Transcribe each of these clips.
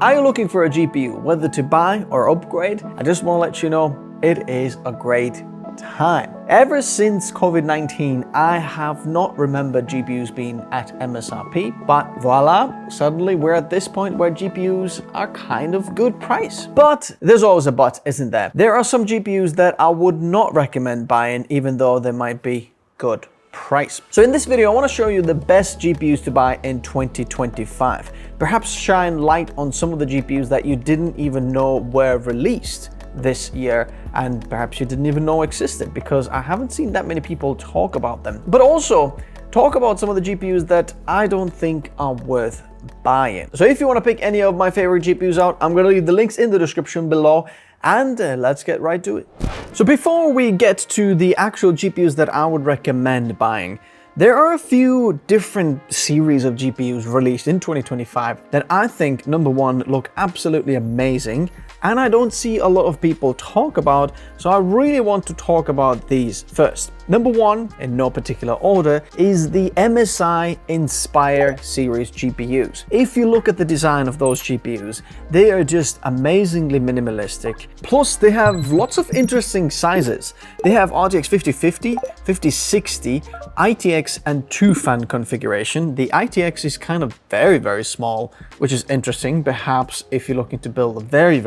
Are you looking for a GPU, whether to buy or upgrade? I just want to let you know it is a great time. Ever since COVID-19, I have not remembered GPUs being at MSRP, but voila, suddenly we're at this point where GPUs are kind of good price. But there's always a but, isn't there? There are some GPUs that I would not recommend buying, even though they might be good price. So in this video, I want to show you the best GPUs to buy in 2025. Perhaps shine light on some of the GPUs that you didn't even know were released this year, and perhaps you didn't even know existed, because I haven't seen that many people talk about them. But also talk about some of the GPUs that I don't think are worth buying. So if you want to pick any of my favorite GPUs out, I'm going to leave the links in the description below, and let's get right to it. So before we get to the actual GPUs that I would recommend buying, there are a few different series of GPUs released in 2025 that I think, number one, look absolutely amazing, and I don't see a lot of people talk about, so I really want to talk about these first. Number one, in no particular order, is the MSI INSPIRE series GPUs. If you look at the design of those GPUs, they are just amazingly minimalistic. Plus, they have lots of interesting sizes. They have RTX 5050, 5060, ITX, and two-fan configuration. The ITX is kind of very small, which is interesting. Perhaps if you're looking to build a very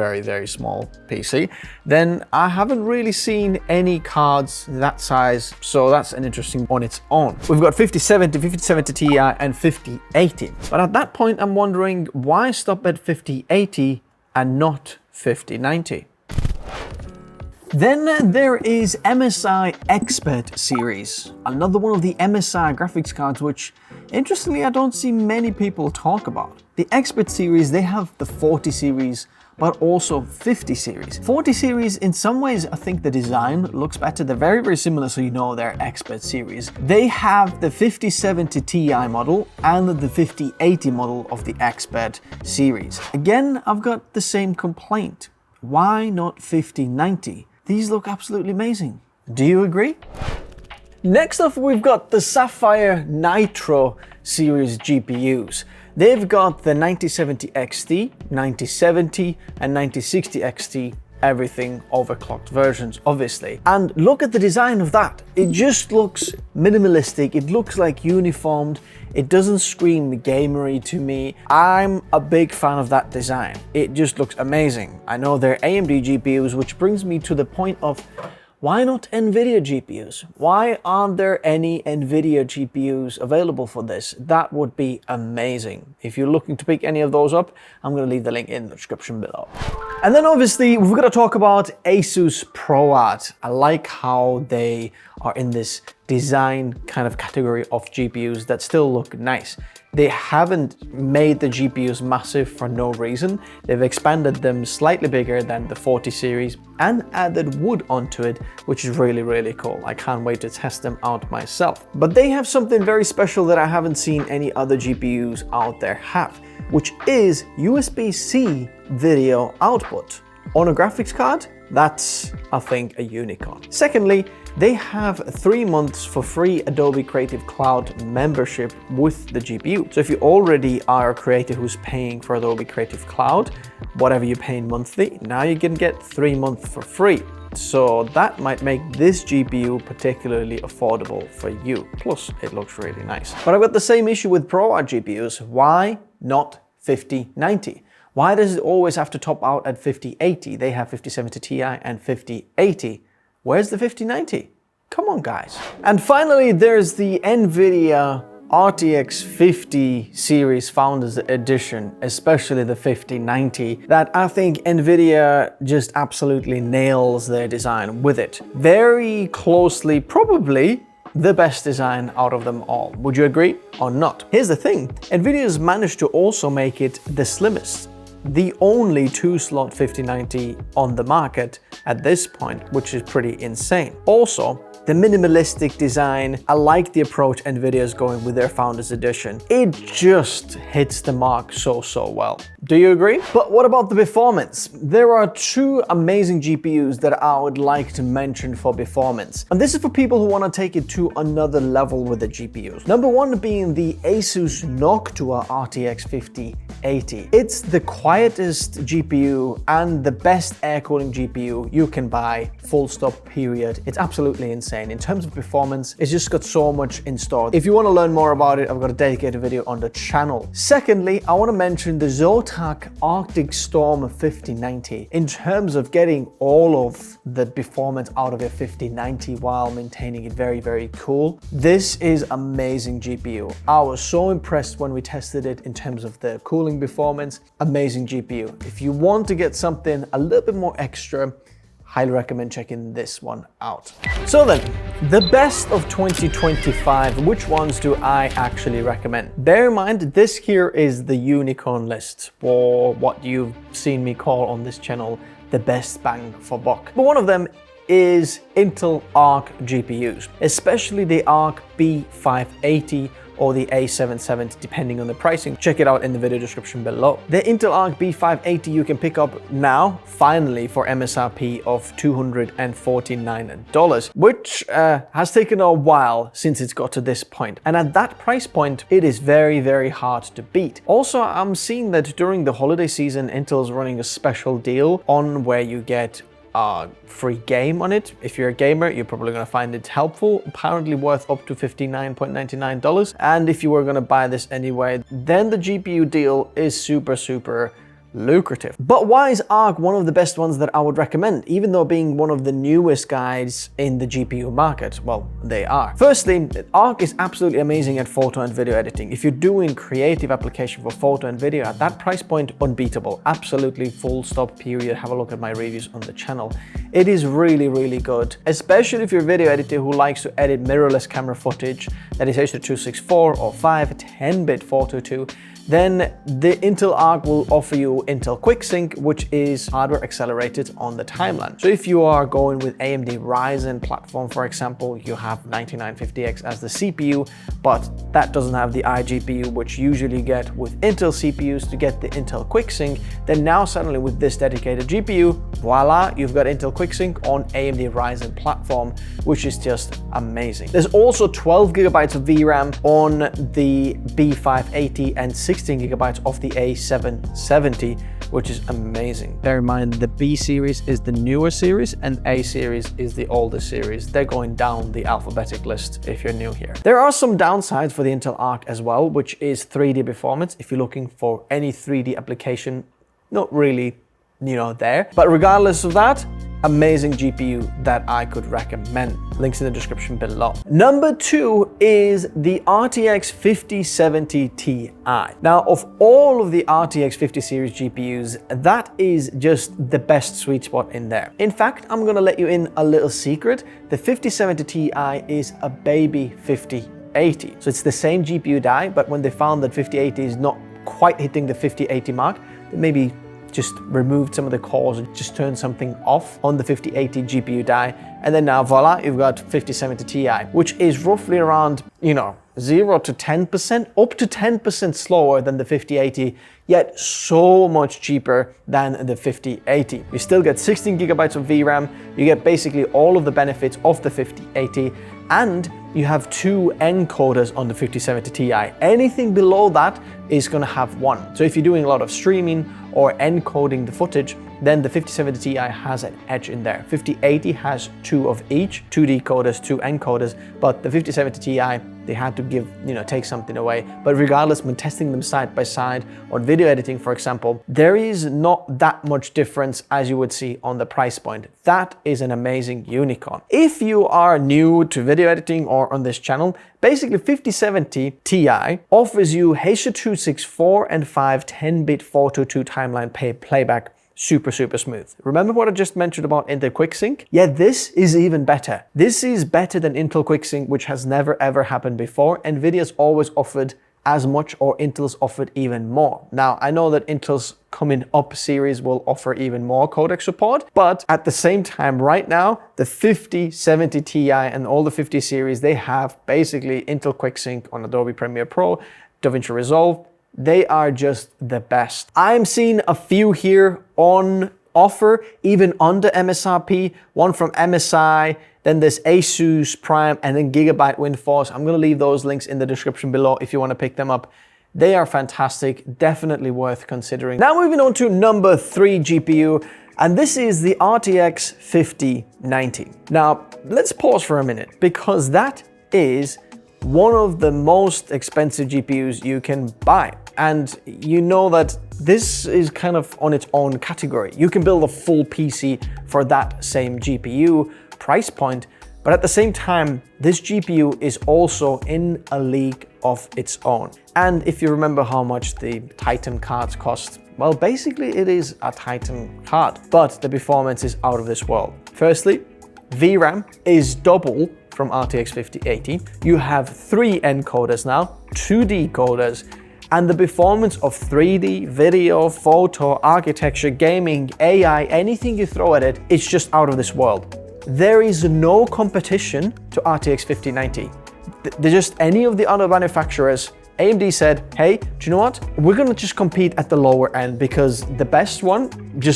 small PC, then I haven't really seen any cards that size, so that's an interesting on its own. We've got 5070, 5070 Ti, and 5080. But at that point, I'm wondering, why stop at 5080 and not 5090? Then there is MSI EXPERT series, another one of the MSI graphics cards, which interestingly I don't see many people talk about. The EXPERT series, they have the 40 series, but also 50 series. 40 series, in some ways, I think the design looks better. They're very similar, so you know they're EXPERT series. They have the 5070 Ti model and the 5080 model of the EXPERT series. Again, I've got the same complaint. Why not 5090? These look absolutely amazing. Do you agree? Next up, we've got the SAPPHIRE NITRO series GPUs. They've got the 9070 XT, 9070, and 9060 XT, everything overclocked versions, obviously. And look at the design of that. It just looks minimalistic. It looks like uniformed. It doesn't scream gamery to me. I'm a big fan of that design. It just looks amazing. I know they're AMD GPUs, which brings me to the point of, why not NVIDIA GPUs? Why aren't there any NVIDIA GPUs available for this? That would be amazing. If you're looking to pick any of those up, I'm going to leave the link in the description below. And then obviously we've got to talk about ASUS PROART. I like how they are in this design kind of category of GPUs that still look nice. They haven't made the GPUs massive for no reason. They've expanded them slightly bigger than the 40 series and added wood onto it, which is really cool. I can't wait to test them out myself. But they have something very special that I haven't seen any other GPUs out there have, which is USB-C video output. On a graphics card, that's, I think, a unicorn. Secondly, they have 3 months for free Adobe Creative Cloud membership with the GPU. So if you already are a creator who's paying for Adobe Creative Cloud, whatever you're paying monthly, now you can get 3 months for free. So that might make this GPU particularly affordable for you. Plus, it looks really nice. But I've got the same issue with PROART GPUs. Why not 5090? Why does it always have to top out at 5080? They have 5070 Ti and 5080. Where's the 5090? Come on, guys. And finally, there's the NVIDIA RTX 50 series Founders Edition, especially the 5090, that I think NVIDIA just absolutely nails their design with it. Very closely, probably the best design out of them all. Would you agree or not? Here's the thing, NVIDIA's managed to also make it the slimmest. The only 2-slot 5090 on the market at this point, which is pretty insane. Also, the minimalistic design. I like the approach NVIDIA is going with their Founders Edition. It just hits the mark so well. Do you agree? But what about the performance? There are two amazing GPUs that I would like to mention for performance. And this is for people who want to take it to another level with the GPUs. Number one being the ASUS Noctua RTX 5080. It's the quietest GPU and the best air cooling GPU you can buy, full stop, period. It's absolutely insane. In terms of performance, it's just got so much in store. If you want to learn more about it, I've got a dedicated video on the channel. Secondly, I want to mention the Zotac Arctic Storm 5090. In terms of getting all of the performance out of a 5090 while maintaining it very cool, this is amazing GPU. I was so impressed when we tested it in terms of the cooling performance. Amazing GPU. If you want to get something a little bit more extra, highly recommend checking this one out. So then, the best of 2025, which ones do I actually recommend? Bear in mind, this here is the unicorn list, or what you've seen me call on this channel, the best bang for buck. But one of them is Intel Arc GPUs, especially the Arc B580 or the A770, depending on the pricing. Check it out in the video description below. The Intel Arc B580 you can pick up now, finally, for MSRP of $249, which has taken a while since it's got to this point. And at that price point, it is very hard to beat. Also, I'm seeing that during the holiday season, Intel's running a special deal on where you get a free game on it. If you're a gamer, you're probably going to find it helpful, apparently worth up to $59.99. And if you were going to buy this anyway, then the GPU deal is super lucrative. But why is Arc one of the best ones that I would recommend, even though being one of the newest guys in the GPU market? Well, they are. Firstly, Arc is absolutely amazing at photo and video editing. If you're doing creative application for photo and video at that price point, unbeatable. Absolutely, full stop, period. Have a look at my reviews on the channel. It is really good, especially if you're a video editor who likes to edit mirrorless camera footage that is H.264 or 10-bit 422. Then the Intel Arc will offer you Intel QuickSync, which is hardware accelerated on the timeline. So if you are going with AMD Ryzen platform, for example, you have 9950X as the CPU, but that doesn't have the iGPU, which you usually get with Intel CPUs to get the Intel QuickSync. Then now suddenly with this dedicated GPU, voila, you've got Intel QuickSync on AMD Ryzen platform, which is just amazing. There's also 12 gigabytes of VRAM on the B580 and 16 gigabytes of the A770, which is amazing. Bear in mind, the B series is the newer series and A series is the older series. They're going down the alphabetic list if you're new here. There are some downsides for the Intel Arc as well, which is 3D performance. If you're looking for any 3D application, not really, there. But regardless of that, amazing GPU that I could recommend. Links in the description below. Number two is the RTX 5070 Ti. Now, of all of the RTX 50 series GPUs, that is just the best sweet spot in there. In fact, I'm gonna let you in a little secret. The 5070 Ti is a baby 5080. So it's the same GPU die, but when they found that 5080 is not quite hitting the 5080 mark, they maybe just removed some of the cores and just turned something off on the 5080 GPU die. And then now voila, you've got 5070 Ti, which is roughly around, 0 to 10%, up to 10% slower than the 5080, yet so much cheaper than the 5080. You still get 16 gigabytes of VRAM, you get basically all of the benefits of the 5080, and you have 2 encoders on the 5070 Ti. Anything below that is gonna have one. So if you're doing a lot of streaming or encoding the footage, then the 5070 Ti has an edge in there. 5080 has 2 of each, 2 decoders, 2 encoders, but the 5070 Ti, they had to take something away. But regardless, when testing them side by side on video editing, for example, there is not that much difference as you would see on the price point. That is an amazing unicorn. If you are new to video editing or on this channel, basically 5070 Ti offers you H.264 and 10-bit 422 timeline playback super smooth. Remember what I just mentioned about Intel QuickSync? Yeah, this is even better. This is better than Intel QuickSync, which has never ever happened before. NVIDIA's always offered as much, or Intel's offered even more. Now, I know that Intel's coming up series will offer even more codec support, but at the same time, right now, the 5070 Ti and all the 50 series, they have basically Intel QuickSync on Adobe Premiere Pro, DaVinci Resolve. They are just the best. I'm seeing a few here on offer, even under MSRP, one from MSI, then there's ASUS, Prime, and then Gigabyte WindForce. I'm gonna leave those links in the description below if you wanna pick them up. They are fantastic, definitely worth considering. Now moving on to number 3 GPU, and this is the RTX 5090. Now, let's pause for a minute, because that is one of the most expensive GPUs you can buy. And you know that this is kind of on its own category. You can build a full PC for that same GPU price point, but at the same time, this GPU is also in a league of its own. And if you remember how much the Titan cards cost, well, basically it is a Titan card, but the performance is out of this world. Firstly, VRAM is double from RTX 5080. You have 3 encoders now, 2 decoders, and the performance of 3D, video, photo, architecture, gaming, AI, anything you throw at it, it's just out of this world. There is no competition to RTX 5090. There's just any of the other manufacturers. AMD said, hey, do you know what? We're gonna just compete at the lower end, because the best one,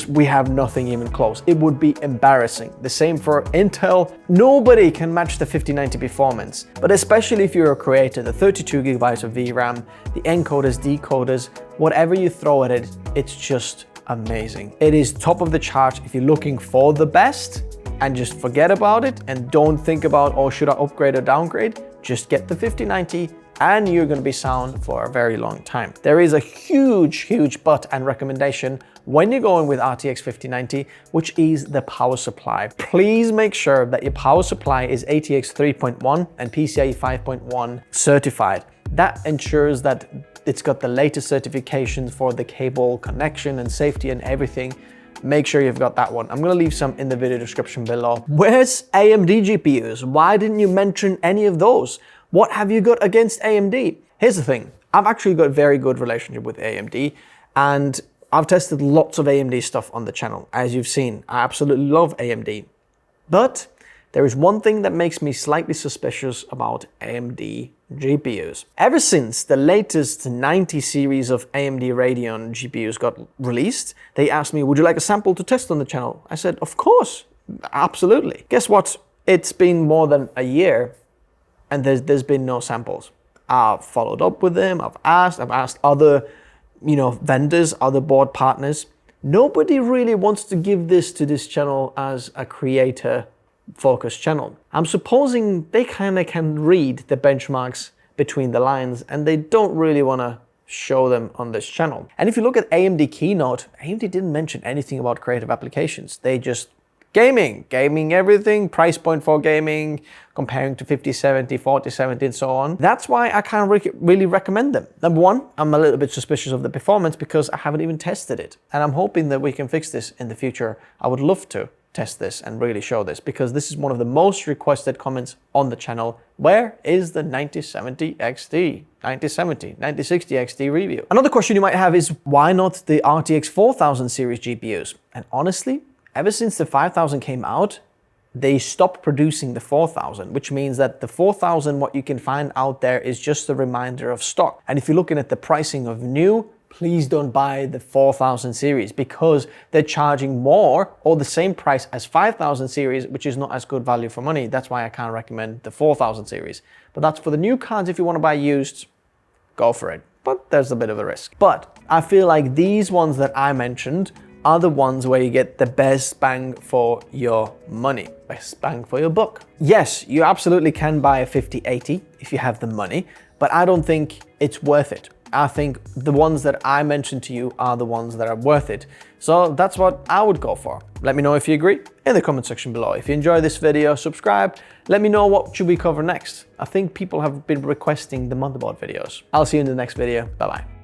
we have nothing even close. It would be embarrassing. The same for Intel. Nobody can match the 5090 performance, but especially if you're a creator, the 32 gigabytes of VRAM, the encoders, decoders, whatever you throw at it, it's just amazing. It is top of the chart if you're looking for the best, and just forget about it and don't think about, oh, should I upgrade or downgrade? Just get the 5090 and you're gonna be sound for a very long time. There is a huge but and recommendation when you're going with RTX 5090, which is the power supply. Please make sure that your power supply is ATX 3.1 and PCIe 5.1 certified. That ensures that it's got the latest certifications for the cable connection and safety and everything. Make sure you've got that one. I'm gonna leave some in the video description below. Where's AMD GPUs? Why didn't you mention any of those? What have you got against AMD? Here's the thing. I've actually got a very good relationship with AMD, and I've tested lots of AMD stuff on the channel. As you've seen, I absolutely love AMD. But there is one thing that makes me slightly suspicious about AMD GPUs. Ever since the latest 90 series of AMD Radeon GPUs got released, they asked me, would you like a sample to test on the channel? I said, of course, absolutely. Guess what? It's been more than a year and there's been no samples. I've followed up with them, I've asked other, vendors, other board partners. Nobody really wants to give this to this channel as a creator focused channel. I'm supposing they kind of can read the benchmarks between the lines and they don't really want to show them on this channel. And if you look at AMD keynote, AMD didn't mention anything about creative applications. They just gaming everything, price point for gaming, comparing to 5070, 4070 and so on. That's why I can't really recommend them. Number one, I'm a little bit suspicious of the performance because I haven't even tested it. And I'm hoping that we can fix this in the future. I would love to test this and really show this, because this is one of the most requested comments on the channel. Where is the 9070 XT, 9070, 9060 XT review? Another question you might have is, why not the RTX 4000 series GPUs? And honestly, ever since the 5000 came out, they stopped producing the 4000, which means that the 4000, what you can find out there is just a reminder of stock. And if you're looking at the pricing of new, please don't buy the 4000 series because they're charging more or the same price as 5000 series, which is not as good value for money. That's why I can't recommend the 4000 series. But that's for the new cards. If you want to buy used, go for it. But there's a bit of a risk. But I feel like these ones that I mentioned are the ones where you get the best bang for your money, best bang for your buck. Yes, you absolutely can buy a 5080 if you have the money, but I don't think it's worth it. I think the ones that I mentioned to you are the ones that are worth it. So that's what I would go for. Let me know if you agree in the comment section below. If you enjoyed this video, subscribe. Let me know what should we cover next. I think people have been requesting the motherboard videos. I'll see you in the next video. Bye-bye.